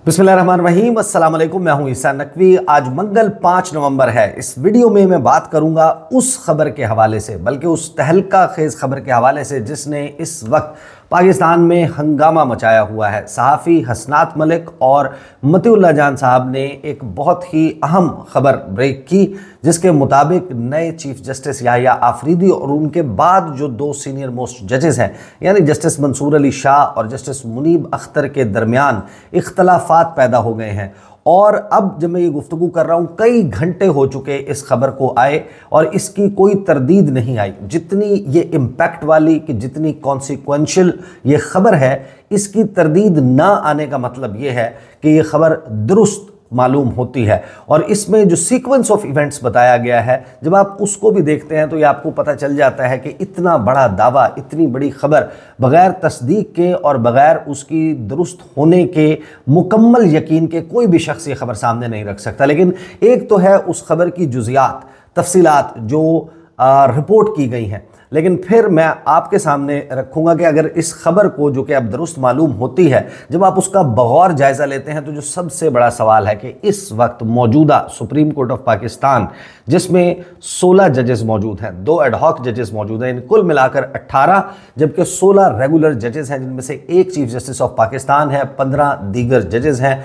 बिस्मिल्लाहिर्रहमानिर्रहीम, अस्सलाम वालेकुम। मैं हूं ईसा नकवी। आज मंगल 5 नवंबर है। इस वीडियो में मैं बात करूंगा उस खबर के हवाले से, बल्कि उस तहलका खेज खबर के हवाले से जिसने इस वक्त पाकिस्तान में हंगामा मचाया हुआ है। सहाफ़ी हसनात मलिक और मतीउल्लाह जान साहब ने एक बहुत ही अहम खबर ब्रेक की, जिसके मुताबिक नए चीफ जस्टिस याहिया आफरीदी और उनके बाद जो दो सीनियर मोस्ट जजेस हैं, यानी जस्टिस मंसूर अली शाह और जस्टिस मुनीब अख्तर के दरमियान इख्तलाफात पैदा हो गए हैं। और अब जब मैं ये गुफ्तगू कर रहा हूँ, कई घंटे हो चुके इस खबर को आए और इसकी कोई तरदीद नहीं आई। जितनी ये इम्पैक्ट वाली कि जितनी कॉन्सिक्वेंशियल ये खबर है, इसकी तरदीद ना आने का मतलब ये है कि ये खबर दुरुस्त मालूम होती है। और इसमें जो सीक्वेंस ऑफ इवेंट्स बताया गया है, जब आप उसको भी देखते हैं तो ये आपको पता चल जाता है कि इतना बड़ा दावा, इतनी बड़ी खबर बग़ैर तस्दीक के और बग़ैर उसकी दुरुस्त होने के मुकम्मल यकीन के कोई भी शख्स ये खबर सामने नहीं रख सकता। लेकिन एक तो है उस खबर की जुज़ियात, तफसीलात जो रिपोर्ट की गई हैं, लेकिन फिर मैं आपके सामने रखूंगा कि अगर इस खबर को, जो कि अब दुरुस्त मालूम होती है, जब आप उसका बगौर जायज़ा लेते हैं तो जो सबसे बड़ा सवाल है कि इस वक्त मौजूदा सुप्रीम कोर्ट ऑफ पाकिस्तान, जिसमें 16 जजेस मौजूद हैं, 2 एडहॉक जजेस मौजूद हैं, कुल मिलाकर 18, जबकि 16 रेगुलर जजेस हैं, जिनमें से एक चीफ जस्टिस ऑफ पाकिस्तान है, 15 दीगर जजेस हैं।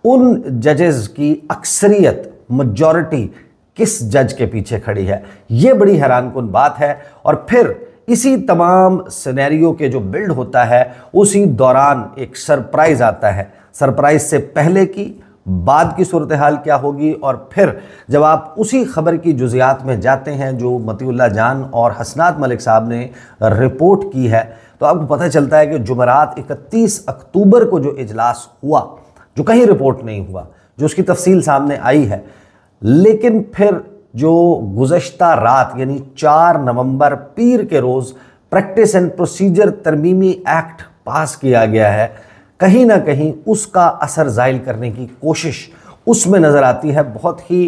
उन जजेस की अक्सरियत, मेजॉरिटी किस जज के पीछे खड़ी है, ये बड़ी हैरानकुन बात है। और फिर इसी तमाम सिनेरियो के जो बिल्ड होता है, उसी दौरान एक सरप्राइज आता है। सरप्राइज से पहले की, बाद की सूरत हाल क्या होगी, और फिर जब आप उसी खबर की जुज़ियात में जाते हैं जो मतीउल्लाह जान और हसनात मलिक साहब ने रिपोर्ट की है, तो आपको पता चलता है कि जुमेरात 31 अक्टूबर को जो इजलास हुआ, जो कहीं रिपोर्ट नहीं हुआ, जो उसकी तफसील सामने आई है, लेकिन फिर जो गुज़श्ता रात यानी 4 नवंबर पीर के रोज़ प्रैक्टिस एंड प्रोसीजर तरमीमी एक्ट पास किया गया है, कहीं ना कहीं उसका असर ज़ाइल करने की कोशिश उसमें नज़र आती है। बहुत ही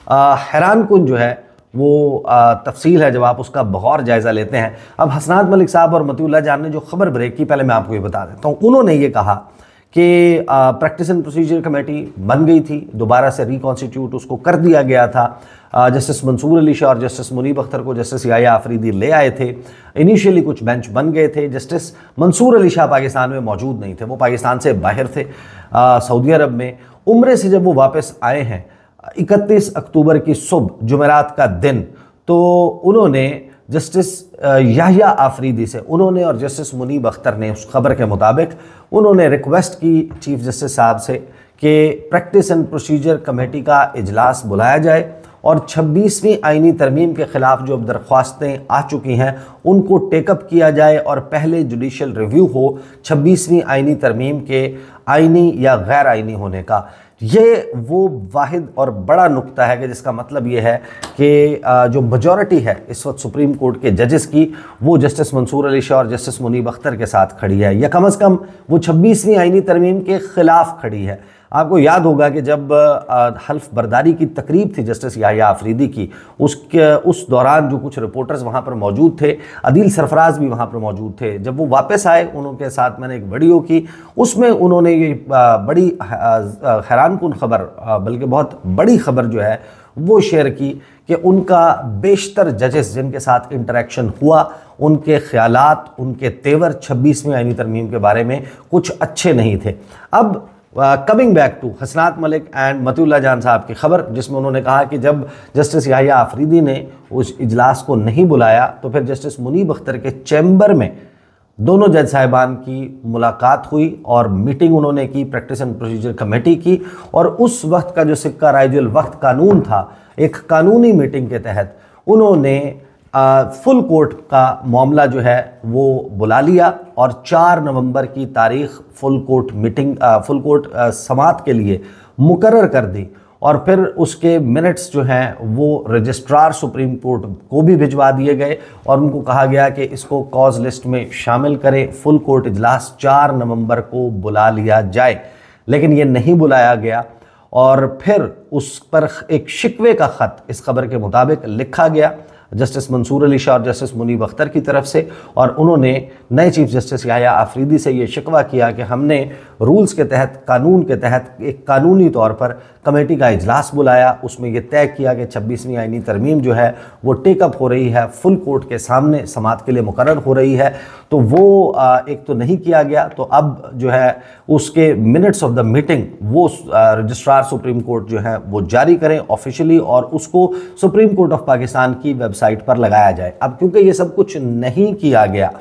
हैरानकुन जो है वो तफसील है जब आप उसका बगौर जायज़ा लेते हैं। अब हसनात मलिक साहब और मतीउल्लाह जान ने जो खबर ब्रेक की, पहले मैं आपको ये बता देता हूँ। उन्होंने ये कहा कि प्रैक्टिस एंड प्रोसीजर कमेटी बन गई थी, दोबारा से रिकॉन्स्टिट्यूट उसको कर दिया गया था। जस्टिस मंसूर अली शाह और जस्टिस मुनीब अख्तर को जस्टिस याहिया आफरीदी ले आए थे। इनिशियली कुछ बेंच बन गए थे। जस्टिस मंसूर अली शाह पाकिस्तान में मौजूद नहीं थे, वो पाकिस्तान से बाहर थे, सऊदी अरब में। उम्रे से जब वो वापस आए हैं 31 अक्टूबर की सुबह, जुमेरात का दिन, तो उन्होंने जस्टिस याहिया आफरीदी से, उन्होंने और जस्टिस मुनीब अख्तर ने उस खबर के मुताबिक उन्होंने रिक्वेस्ट की चीफ जस्टिस साहब से कि प्रैक्टिस एंड प्रोसीजर कमेटी का इजलास बुलाया जाए और 26वीं आइनी तरमीम के ख़िलाफ़ जो दरख्वास्तें आ चुकी हैं उनको टेकअप किया जाए और पहले जुडिशल रिव्यू हो 26वीं आइनी तरमीम के आइनी या गैर आइनी होने का। ये वो वाहिद और बड़ा नुक्ता है कि जिसका मतलब ये है कि जो मेजॉरिटी है इस वक्त सुप्रीम कोर्ट के जजेस की, वो जस्टिस मंसूर अली शाह और जस्टिस मुनीब अख्तर के साथ खड़ी है, या कम अज़ कम वो 26वीं आइनी तरमीम के ख़िलाफ़ खड़ी है। आपको याद होगा कि जब हल्फ बर्दारी की तकरीब थी जस्टिस याहिया आफरीदी की, उस दौरान जो कुछ रिपोर्टर्स वहाँ पर मौजूद थे, अदील सरफराज भी वहाँ पर मौजूद थे। जब वो वापस आए, उनके साथ मैंने एक वीडियो की, उसमें उन्होंने ये बड़ी हैरानकुन खबर, बल्कि बहुत बड़ी खबर जो है वो शेयर की कि उनका बेशतर जजेस जिनके साथ इंटरेक्शन हुआ, उनके ख्यालात, उनके तेवर 26वीं आइनी तरमीम के बारे में कुछ अच्छे नहीं थे। अब coming back to Hasnat Malik and Matiullah Jan साहब की खबर, जिसमें उन्होंने कहा कि जब जस्टिस याहिया आफरीदी ने उस इजलास को नहीं बुलाया तो फिर जस्टिस मुनीब अख्तर के चैम्बर में दोनों जज साहिबान की मुलाकात हुई और मीटिंग उन्होंने की, प्रैक्टिस एंड प्रोसीजर कमेटी की। और उस वक्त का जो सिक्का राइजुल वक्त कानून था, एक कानूनी मीटिंग के तहत उन्होंने फुल कोर्ट का मामला जो है वो बुला लिया और 4 नवंबर की तारीख full court meeting, full court समात के लिए मुकर्रर कर दी। और फिर उसके मिनट्स जो हैं वो रजिस्ट्रार सुप्रीम कोर्ट को भी भिजवा दिए गए और उनको कहा गया कि इसको कॉज लिस्ट में शामिल करें, फुल कोर्ट इजलास 4 नवंबर को बुला लिया जाए। लेकिन ये नहीं बुलाया गया और फिर उस पर एक शिकवे का ख़त इस खबर के मुताबिक लिखा गया जस्टिस मंसूर अली शाह और जस्टिस मुनीब अख्तर की तरफ से, और उन्होंने नए चीफ जस्टिस याह्या आफरीदी से ये शिकवा किया कि हमने रूल्स के तहत, कानून के तहत एक कानूनी तौर पर कमेटी का इजलास बुलाया, उसमें यह तय किया कि 26वीं आईनी तरमीम जो है वो टेकअप हो रही है, फुल कोर्ट के सामने समाअत के लिए मुकर्रर हो रही है। तो वो एक तो नहीं किया गया, तो अब जो है उसके मिनट्स ऑफ द मीटिंग वो रजिस्ट्रार सुप्रीम कोर्ट जो है वो जारी करें ऑफिशियली, और उसको सुप्रीम कोर्ट ऑफ पाकिस्तान की वेबसाइट पर लगाया जाए। अब क्योंकि ये सब कुछ नहीं किया गया,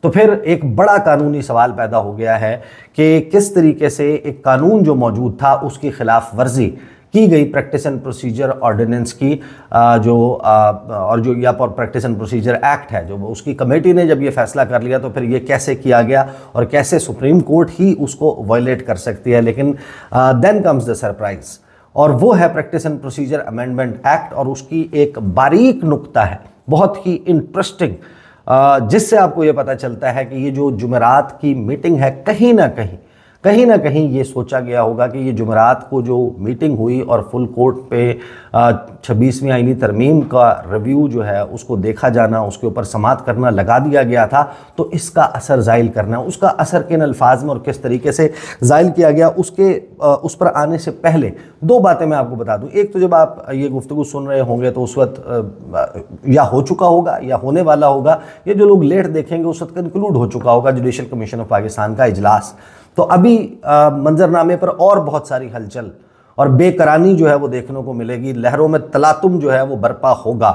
तो फिर एक बड़ा कानूनी सवाल पैदा हो गया है कि किस तरीके से एक कानून जो मौजूद था उसकी खिलाफ वर्जी की गई, प्रैक्टिस एंड प्रोसीजर ऑर्डिनेंस की और जो या प्रैक्टिस एंड प्रोसीजर एक्ट है, जो उसकी कमेटी ने जब ये फैसला कर लिया तो फिर ये कैसे किया गया और कैसे सुप्रीम कोर्ट ही उसको वायलेट कर सकती है। लेकिन देन कम्स द सरप्राइज, और वो है practice and procedure amendment act, और उसकी एक बारीक नुक्ता है बहुत ही इंटरेस्टिंग, जिससे आपको ये पता चलता है कि ये जो जुमेरात की मीटिंग है, कहीं ना कहीं ये सोचा गया होगा कि ये जुमेरात को जो मीटिंग हुई और फुल कोर्ट पे 26वीं आईनी तरमीम का रिव्यू जो है उसको देखा जाना, उसके ऊपर समाअत करना लगा दिया गया था। तो इसका असर ज़ाहिल करना, उसका असर किन अल्फाज में और किस तरीके से ज़ाहिल किया गया, उस पर आने से पहले दो बातें मैं आपको बता दूं। एक तो जब आप ये गुफ्तगू सुन रहे होंगे तो उस वक्त या हो चुका होगा या होने वाला होगा, ये जो लोग लेट देखेंगे उस वक्त कंक्लूड हो चुका होगा जुडिशल कमीशन ऑफ पाकिस्तान का इजलास। तो अभी मंजरनामे पर और बहुत सारी हलचल और बेकरानी जो है वो देखने को मिलेगी, लहरों में तलातुम जो है वो बर्पा होगा।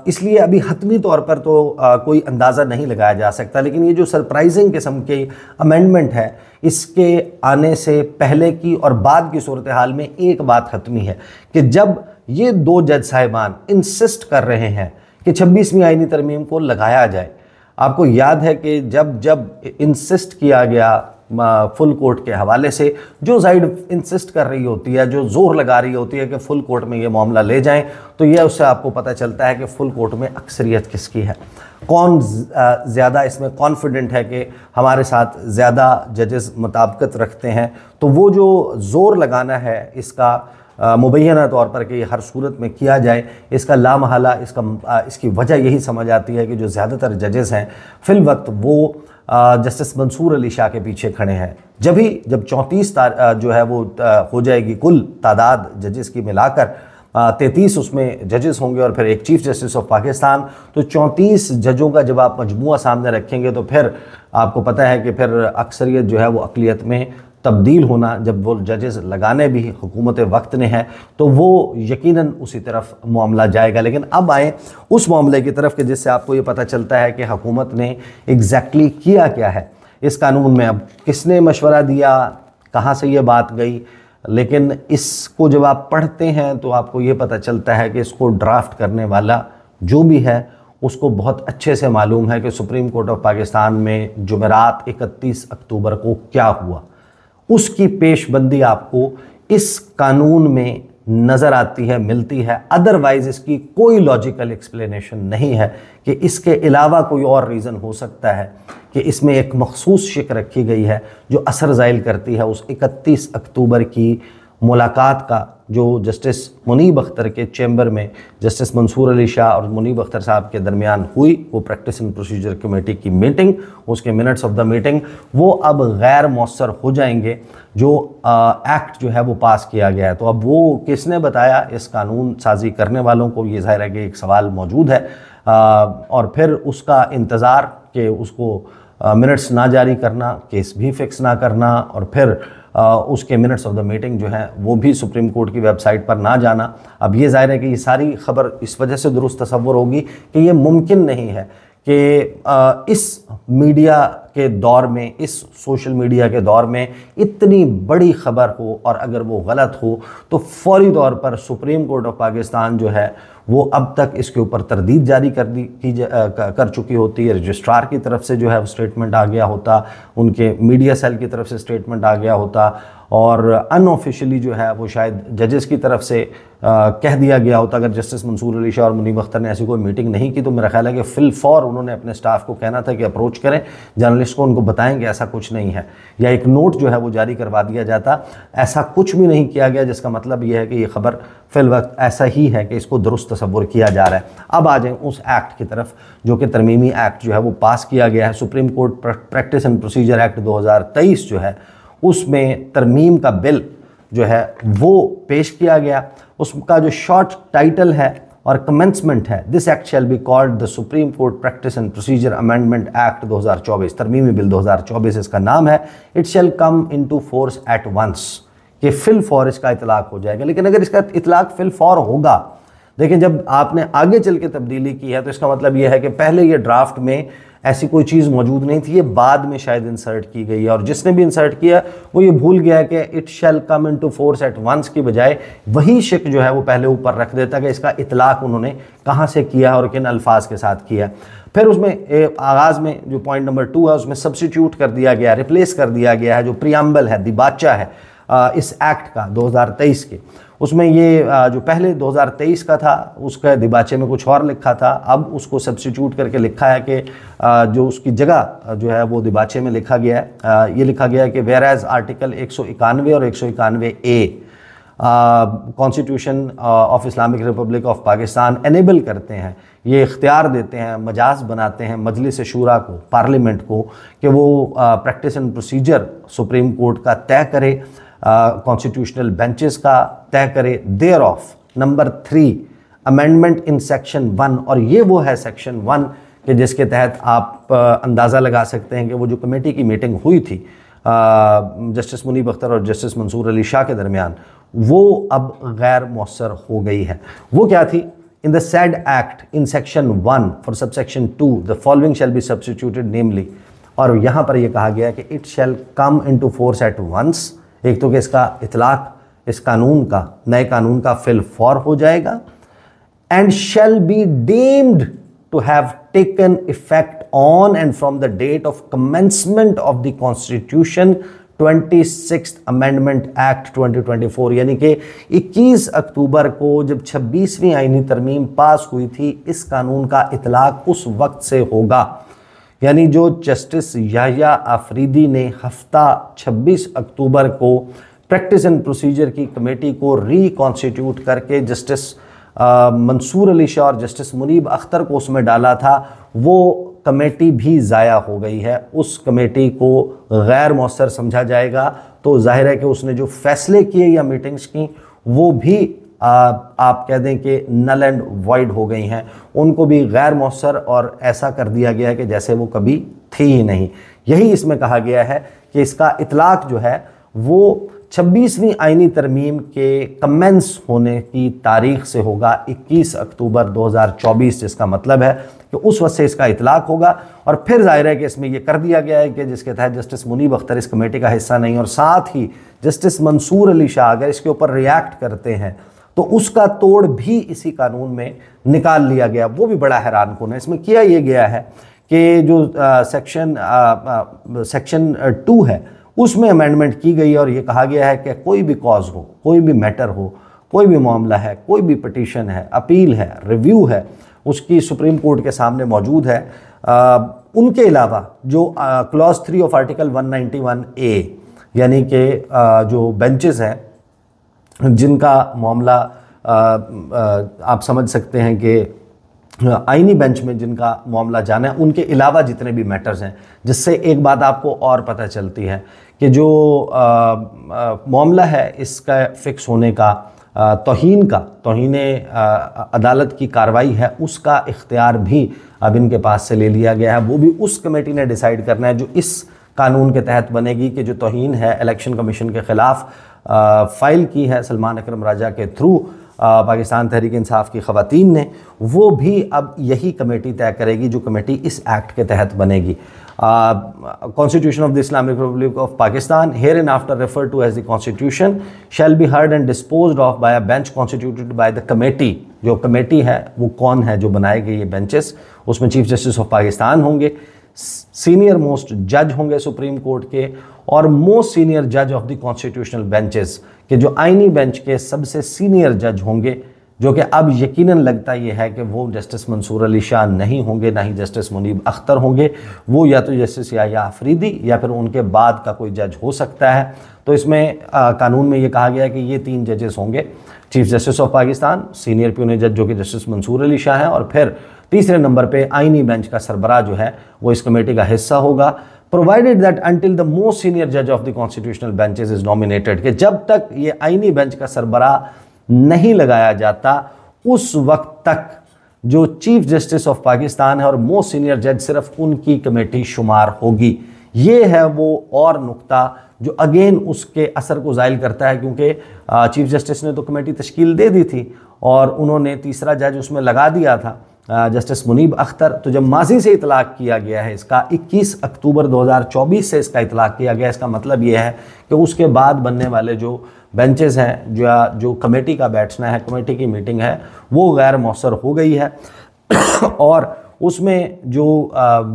इसलिए अभी हतमी तौर पर तो कोई अंदाज़ा नहीं लगाया जा सकता, लेकिन ये जो सरप्राइजिंग किस्म के अमेंडमेंट है, इसके आने से पहले की और बाद की सूरत हाल में एक बात हतमी है कि जब ये दो जज साहिबान इंसिस्ट कर रहे हैं कि 26वीं आईनी तरमीम को लगाया जाए, आपको याद है कि जब इंसिस्ट किया गया फुल कोर्ट के हवाले से, जो साइड इंसिस्ट कर रही होती है, जो जोर लगा रही होती है कि फुल कोर्ट में ये मामला ले जाएं, तो यह उससे आपको पता चलता है कि फुल कोर्ट में अक्सरियत किसकी है, कौन ज़्यादा इसमें कॉन्फिडेंट है कि हमारे साथ ज़्यादा जजेस मुताबिकत रखते हैं। तो वो जो ज़ोर लगाना है इसका मुबैना तौर पर कि हर सूरत में किया जाए, इसका लामहला इसकी वजह यही समझ आती है कि जो ज़्यादातर जजेस हैं फिल वक्त वो जस्टिस मंसूर अली शाह के पीछे खड़े हैं। जब 34 जो है वो हो जाएगी कुल तादाद जजेस की मिलाकर, 33 उसमें जजेस होंगे और फिर एक चीफ जस्टिस ऑफ पाकिस्तान, तो 34 जजों का जब आप मजमुआ सामने रखेंगे तो फिर आपको पता है कि फिर अक्सरियत जो है वो अक़लियत में तब्दील होना, जब वो जजेस लगाने भी हुकूमत वक्त ने है तो वो यकीनन उसी तरफ मामला जाएगा। लेकिन अब आए उस मामले की तरफ कि जिससे आपको ये पता चलता है कि हुकूमत ने एग्जैक्टली किया क्या है इस कानून में। अब किसने मशवरा दिया, कहाँ से ये बात गई, लेकिन इसको जब आप पढ़ते हैं तो आपको ये पता चलता है कि इसको ड्राफ्ट करने वाला जो भी है उसको बहुत अच्छे से मालूम है कि सुप्रीम कोर्ट ऑफ पाकिस्तान में जुमेरात 31 अक्टूबर को क्या हुआ। उसकी पेशबंदी आपको इस कानून में नज़र आती है, मिलती है। अदरवाइज़ इसकी कोई लॉजिकल एक्सप्लेनेशन नहीं है कि इसके अलावा कोई और रीज़न हो सकता है कि इसमें एक मखसूस शिक रखी गई है जो असर ज़ाहिल करती है उस 31 अक्टूबर की मुलाकात का, जो जस्टिस मुनीब अख्तर के चैम्बर में जस्टिस मंसूर अली शाह और मुनीब अख्तर साहब के दरमियान हुई। वो प्रैक्टिस एंड प्रोसीजर कमेटी की मीटिंग, उसके मिनट्स ऑफ द मीटिंग वो अब गैर मौसर हो जाएंगे जो एक्ट जो है वो पास किया गया है। तो अब वो किसने बताया इस कानून साजी करने वालों को, ये ज़ाहिर है कि एक सवाल मौजूद है। और फिर उसका इंतज़ार कि उसको मिनट्स ना जारी करना, केस भी फिक्स ना करना, और फिर उसके मिनट्स ऑफ द मीटिंग जो है वो भी सुप्रीम कोर्ट की वेबसाइट पर ना जाना। अब ये ज़ाहिर है कि ये सारी खबर इस वजह से दुरुस्त तसव्वुर होगी कि ये मुमकिन नहीं है कि इस मीडिया के दौर में, इस सोशल मीडिया के दौर में इतनी बड़ी खबर हो और अगर वो गलत हो तो फौरी तौर पर सुप्रीम कोर्ट ऑफ पाकिस्तान जो है वो अब तक इसके ऊपर तरदीद जारी कर चुकी होती है। रजिस्ट्रार की तरफ से जो है स्टेटमेंट आ गया होता, उनके मीडिया सेल की तरफ से स्टेटमेंट आ गया होता, और अनऑफिशियली जो है वो शायद जजेस की तरफ से कह दिया गया होता। अगर जस्टिस मंसूर अली शाह और मुनीब अख्तर ने ऐसी कोई मीटिंग नहीं की तो मेरा ख्याल है कि फिल फॉर उन्होंने अपने स्टाफ को कहना था कि अप्रोच करें जर्नलिस्ट को, उनको बताएंगे ऐसा कुछ नहीं है, या एक नोट जो है वो जारी करवा दिया जाता। ऐसा कुछ भी नहीं किया गया, जिसका मतलब ये है कि ये खबर फिल वक्त ऐसा ही है कि इसको दुरुस्त तस्वुर किया जा रहा है। अब आ जाएं उस एक्ट की तरफ जो कि तरमीमी एक्ट जो है वो पास किया गया है। Supreme court practice and procedure act 2023 जो है उसमें तरमीम का बिल जो है वो पेश किया गया। उसका जो शॉर्ट टाइटल है और कमेंसमेंट है, this act shall be called the supreme court practice and procedure amendment act 2024, तरमीमी बिल 2024 इसका नाम है। It shall come into force at once, कि फिल फॉर इसका इतलाक हो जाएगा। लेकिन अगर इसका इतलाक फिल फॉर होगा, देखिए जब आपने आगे चल के तब्दीली की है तो इसका मतलब यह है कि पहले ये ड्राफ्ट में ऐसी कोई चीज़ मौजूद नहीं थी, ये बाद में शायद इंसर्ट की गई है, और जिसने भी इंसर्ट किया वो ये भूल गया कि it shall come into force at once की बजाय वही शिक जो है वो पहले ऊपर रख देता कि इसका इतलाक उन्होंने कहाँ से किया और किन अल्फाज के साथ किया। फिर उसमें आगाज़ में जो पॉइंट नंबर 2 है उसमें सब्सिट्यूट कर दिया गया, रिप्लेस कर दिया गया है जो प्रियम्बल है, दिबाचा है इस एक्ट का 2023 के, उसमें ये जो पहले 2023 का था उसका दिबाचे में कुछ और लिखा था, अब उसको सब्स्टिट्यूट करके लिखा है कि जो उसकी जगह जो है वो दिबाचे में लिखा गया है, ये लिखा गया है कि वेयर एज आर्टिकल 191 और 191A constitution of Islamic Republic of Pakistan enable करते हैं, ये इख्तियार देते हैं, मजाज बनाते हैं मजलिस शूरा को, पार्लियामेंट को, कि वो practice and procedure supreme court का तय करे, कॉन्स्टिट्यूशनल बेंचेस का तय करे। There of number 3 amendment in section 1, और ये वो है सेक्शन 1 कि जिसके तहत आप अंदाज़ा लगा सकते हैं कि वो जो कमेटी की मीटिंग हुई थी जस्टिस मुनीब अख्तर और जस्टिस मंसूर अली शाह के दरमियान, वो अब गैर मौसर हो गई है। वो क्या थी? In the said act in section 1 for subsection 2 the following shall be substituted namely, और यहाँ पर यह कहा गया कि it shall come into force at once, एक तो कि इसका इतलाक इस कानून का, नए कानून का फिल फॉर हो जाएगा, and shall be deemed to have taken effect on and from the date of commencement of the Constitution 26th Amendment Act 2024, यानी कि 21 अक्टूबर को जब 26वीं आईनी तरमीम पास हुई थी, इस कानून का इतलाक उस वक्त से होगा। यानी जो जस्टिस याह्या आफरीदी ने हफ्ता 26 अक्टूबर को प्रैक्टिस एंड प्रोसीजर की कमेटी को रिकॉन्स्टिट्यूट करके जस्टिस मंसूर अली शाह और जस्टिस मुनीब अख्तर को उसमें डाला था, वो कमेटी भी ज़ाया हो गई है। उस कमेटी को गैर मौसर समझा जाएगा तो जाहिर है कि उसने जो फैसले किए या मीटिंग्स की वो भी आप कह दें कि नल एंड वॉइड हो गई हैं, उनको भी गैर मौसर और ऐसा कर दिया गया है कि जैसे वो कभी थी ही नहीं। यही इसमें कहा गया है कि इसका इतलाक जो है वो 26वीं आईनी तरमीम के कमेंस होने की तारीख से होगा 21 अक्टूबर 2024, जिसका मतलब है कि उस वक्त से इसका इतलाक होगा। और फिर जाहिर है कि इसमें यह कर दिया गया है कि जिसके तहत जस्टिस मुनीब अख्तर इस कमेटी का हिस्सा नहीं, और साथ ही जस्टिस मंसूर अली शाह अगर इसके ऊपर रिएक्ट करते हैं तो उसका तोड़ भी इसी कानून में निकाल लिया गया। वो भी बड़ा हैरानकुन है। इसमें किया यह गया है कि जो सेक्शन 2 है उसमें अमेंडमेंट की गई, और ये कहा गया है कि कोई भी कॉज हो, कोई भी मैटर हो, कोई भी मामला है, कोई भी पटिशन है, अपील है, रिव्यू है, उसकी सुप्रीम कोर्ट के सामने मौजूद है। उनके अलावा जो क्लॉज 3 ऑफ आर्टिकल 191A यानी कि जो बेंचेस हैं जिनका मामला आप समझ सकते हैं कि आईनी बेंच में जिनका मामला जाना है, उनके अलावा जितने भी मैटर्स हैं, जिससे एक बात आपको और पता चलती है कि जो मामला है इसका फिक्स होने का, तौहीन अदालत की कार्रवाई है, उसका इख्तियार भी अब इनके पास से ले लिया गया है। वो भी उस कमेटी ने डिसाइड करना है जो इस कानून के तहत बनेगी कि जो तौहीन है इलेक्शन कमीशन के ख़िलाफ़ फ़ाइल की है सलमान अकरम राजा के थ्रू पाकिस्तान तहरीक इंसाफ की ख़वातीन ने, वो भी अब यही कमेटी तय करेगी जो कमेटी इस एक्ट के तहत बनेगी। Constitution of the Islamic Republic of Pakistan hereinafter refer to as the constitution shall be heard and disposed of by a bench constituted by the committee. जो कमेटी है वो कौन है जो बनाएगी ये बेंचेस, उसमें चीफ जस्टिस ऑफ पाकिस्तान होंगे, सीनियर मोस्ट जज होंगे सुप्रीम कोर्ट के और मोस्ट सीनियर जज ऑफ द कॉन्स्टिट्यूशनल बेंचेस के जो आईनी बेंच के सबसे सीनियर जज होंगे, जो कि अब यकीनन लगता ये है कि वो जस्टिस मंसूर अली शाह नहीं होंगे, ना ही जस्टिस मुनीब अख्तर होंगे, वो या तो जस्टिस याह्या अफरीदी या फिर उनके बाद का कोई जज हो सकता है। तो इसमें कानून में ये कहा गया है कि ये 3 जजेस होंगे, chief justice of Pakistan, senior puisne जज जो कि जस्टिस मंसूर अली शाह हैं, और फिर तीसरे नंबर पे आईनी बेंच का सरबराह जो है वो इस कमेटी का हिस्सा होगा, provided that until the most senior जज of the constitutional benches is nominated, कि जब तक ये आईनी बेंच का सरबराह नहीं लगाया जाता उस वक्त तक जो चीफ जस्टिस ऑफ पाकिस्तान है और मोस्ट सीनियर जज सिर्फ उनकी कमेटी शुमार होगी। ये है वो और नुक्ता जो अगेन उसके असर को ज़ाहिर करता है, क्योंकि चीफ जस्टिस ने तो कमेटी तश्कील दे दी थी और उन्होंने तीसरा जज उसमें लगा दिया था जस्टिस मुनीब अख्तर। तो जब माजी से इतलाक़ किया गया है इसका, 21 अक्टूबर 2024 से इसका इतलाक़ किया गया, इसका मतलब ये है कि उसके बाद बनने वाले जो बेंचेस हैं, जो कमेटी का बैठना है, कमेटी की मीटिंग है, वो गैर मौसर हो गई है और उसमें जो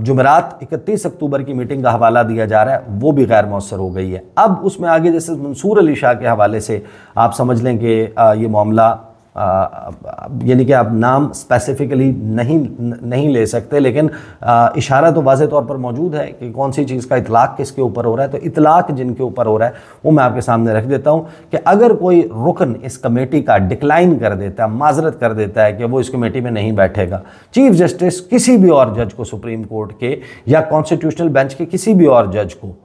जुमेरात 31 अक्टूबर की मीटिंग का हवाला दिया जा रहा है वो भी गैर मौसर हो गई है। अब उसमें आगे जैसे मंसूर अली शाह के हवाले से आप समझ लें कि ये मामला यानी कि आप नाम स्पेसिफिकली नहीं ले सकते, लेकिन इशारा तो वाज़ेह तौर पर मौजूद है कि कौन सी चीज़ का इतलाक़ किसके ऊपर हो रहा है। तो इतलाक़ जिनके ऊपर हो रहा है वो मैं आपके सामने रख देता हूँ कि अगर कोई रुकन इस कमेटी का डिक्लाइन कर देता है, माजरत कर देता है कि वो इस कमेटी में नहीं बैठेगा, चीफ जस्टिस किसी भी और जज को, सुप्रीम कोर्ट के या कॉन्स्टिट्यूशनल बेंच के किसी भी और जज को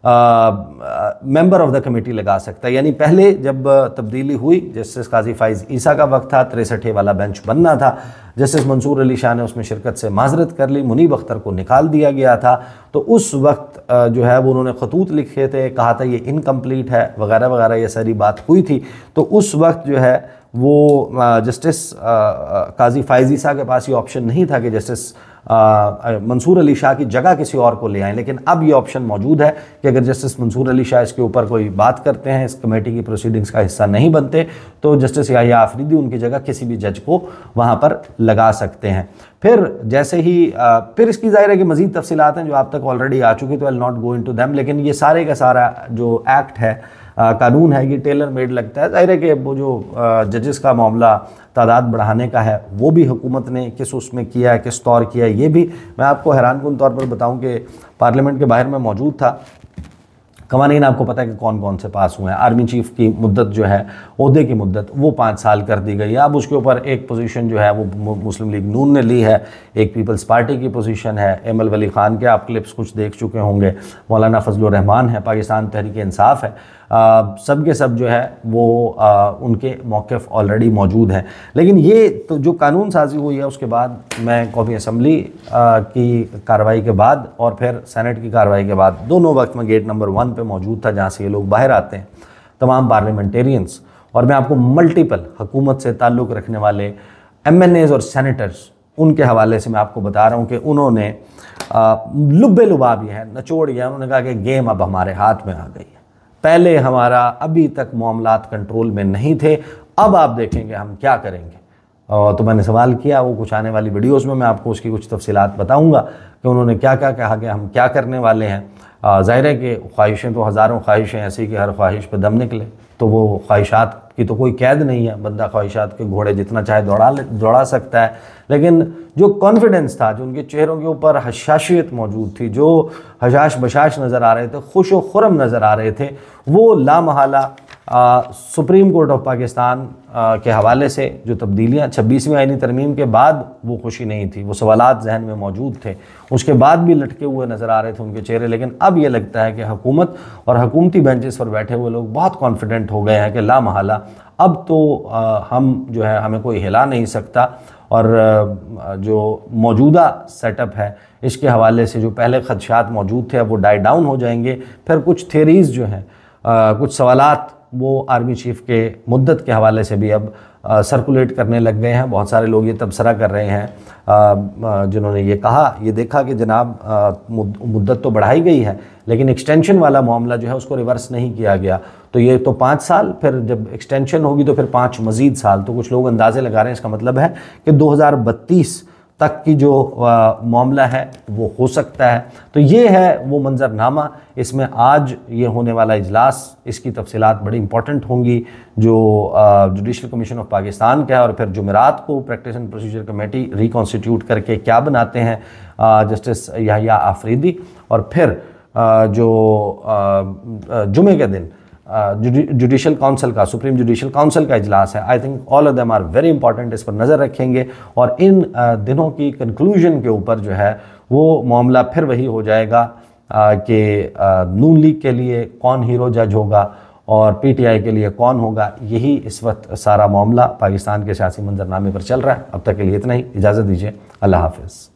मेंबर ऑफ द कमेटी लगा सकता है। यानी पहले जब तब्दीली हुई, जस्टिस काजी फाइज ईसा का वक्त था, 63 वाला बेंच बनना था, जस्टिस मंसूर अली शाह ने उसमें शिरकत से माजरत कर ली, मुनीब अख्तर को निकाल दिया गया था। तो उस वक्त जो है वो उन्होंने खतूत लिखे थे, कहा था ये इनकम्प्लीट है वगैरह वगैरह, ये सारी बात हुई थी। तो उस वक्त जो है वो जस्टिस काजी फाइज ईसा के पास ये ऑप्शन नहीं था कि जस्टिस मंसूर अली शाह की जगह किसी और को ले आएँ, लेकिन अब ये ऑप्शन मौजूद है कि अगर जस्टिस मंसूर अली शाह इसके ऊपर कोई बात करते हैं, इस कमेटी की प्रोसीडिंग्स का हिस्सा नहीं बनते, तो जस्टिस याह्या अफरीदी उनकी जगह किसी भी जज को वहाँ पर लगा सकते हैं। फिर जैसे ही फिर इसकी ज़ाहिर है कि मज़ीद तफसीलात हैं जो आप तक ऑलरेडी आ चुकी, तो I will not go into them, लेकिन ये सारे का सारा जो एक्ट है, कानून है, ये टेलर मेड लगता है। ज़ाहिर है कि वो जो जजेस का मामला तादाद बढ़ाने का है वो भी हुकूमत ने किस उसमें किया है, किस तौर किया है, ये भी मैं आपको हैरानकुन तौर पर बताऊं कि पार्लियामेंट के बाहर में मौजूद था। कवानीन आपको पता है कि कौन कौन से पास हुए हैं। आर्मी चीफ की मुद्दत जो है, ओहदे की मुद्दत, वो 5 साल कर दी गई है। अब उसके ऊपर एक पोजीशन जो है वो मुस्लिम लीग नून ने ली है, एक पीपल्स पार्टी की पोजीशन है, एमल वली खान के आप क्लिप्स कुछ देख चुके होंगे, मौलाना फजलुर रहमान है, पाकिस्तान तहरीक इंसाफ है, सब के सब जो है वो उनके मौक़िफ़ ऑलरेडी मौजूद हैं। लेकिन ये तो जो कानून साजी हुई है उसके बाद मैं कौमी असम्बली की कार्रवाई के बाद और फिर सेनेट की कार्रवाई के बाद दोनों वक्त में गेट नंबर 1 पे मौजूद था, जहाँ से ये लोग बाहर आते हैं, तमाम पार्लियामेंटेरियंस, और मैं आपको मल्टीपल हुकूमत से ताल्लुक़ रखने वाले MNAs और सेनेटर्स, उनके हवाले से मैं आपको बता रहा हूँ कि उन्होंने लुब्बे लुबाब ये है, नचोड़ गया, उन्होंने कहा कि गेम अब हमारे हाथ में आ गई है। पहले हमारा अभी तक मामलात कंट्रोल में नहीं थे, अब आप देखेंगे हम क्या करेंगे। तो मैंने सवाल किया, वो कुछ आने वाली वीडियोस में मैं आपको उसकी कुछ तफसीलात बताऊंगा कि उन्होंने क्या क्या कहा कि हम क्या करने वाले हैं। ज़ाहिर है कि ख्वाहिशें तो हज़ारों ख्वाहिशें ऐसी कि हर ख्वाहिश पे दम निकले, तो वो ख्वाहिशात की तो कोई कैद नहीं है, बंदा ख्वाहिशात के घोड़े जितना चाहे दौड़ा सकता है। लेकिन जो कॉन्फिडेंस था, जो उनके चेहरों के ऊपर हशाशियत मौजूद थी, जो हशाश बशाश नज़र आ रहे थे, खुश व खुरम नज़र आ रहे थे, वो लामहला सुप्रीम कोर्ट ऑफ पाकिस्तान के हवाले से जो तब्दीलियाँ 26वीं आईनी तरमीम के बाद वो खुशी नहीं थी, वो सवालात जहन में मौजूद थे, उसके बाद भी लटके हुए नज़र आ रहे थे उनके चेहरे। लेकिन अब ये लगता है कि हुकूमत और हुकूमती बेंचेस पर बैठे हुए लोग बहुत कॉन्फिडेंट हो गए हैं कि लामहला अब तो हम जो है हमें कोई हिला नहीं सकता, और जो मौजूदा सेटअप है इसके हवाले से जो पहले खदशात मौजूद थे अब वो डाई डाउन हो जाएंगे। फिर कुछ थेरीज़ जो हैं, कुछ सवालात वो आर्मी चीफ के मुद्दत के हवाले से भी अब सर्कुलेट करने लग गए हैं। बहुत सारे लोग ये तबसरा कर रहे हैं जिन्होंने ये कहा, ये देखा कि जनाब मुद्दत तो बढ़ाई गई है लेकिन एक्सटेंशन वाला मामला जो है उसको रिवर्स नहीं किया गया, तो ये तो 5 साल, फिर जब एक्सटेंशन होगी तो फिर 5 मज़ीद साल। तो कुछ लोग अंदाज़े लगा रहे हैं, इसका मतलब है कि 2032 तक की जो मामला है वो हो सकता है। तो ये है वो मंजरनामा। इसमें आज ये होने वाला इजलास, इसकी तफसीलात बड़ी इंपॉर्टेंट होंगी, जो जुडिशल कमीशन ऑफ पाकिस्तान का है, और फिर जुमेरात को practice and procedure committee reconstitute करके क्या बनाते हैं जस्टिस याहिया आफरीदी, और फिर जो जुमे के दिन जुडिशल काउंसिल का, सुप्रीम जुडिशल काउंसिल का इजलास है। I think all of them are very important, इस पर नज़र रखेंगे और इन दिनों की कंक्लूजन के ऊपर जो है वो मामला फिर वही हो जाएगा कि नून लीग के लिए कौन हीरो जज होगा और पीटीआई के लिए कौन होगा। यही इस वक्त सारा मामला पाकिस्तान के सियासी मंजरनामे पर चल रहा है। अब तक के लिए इतना ही, इजाज़त दीजिए, अल्लाह हाफिज़।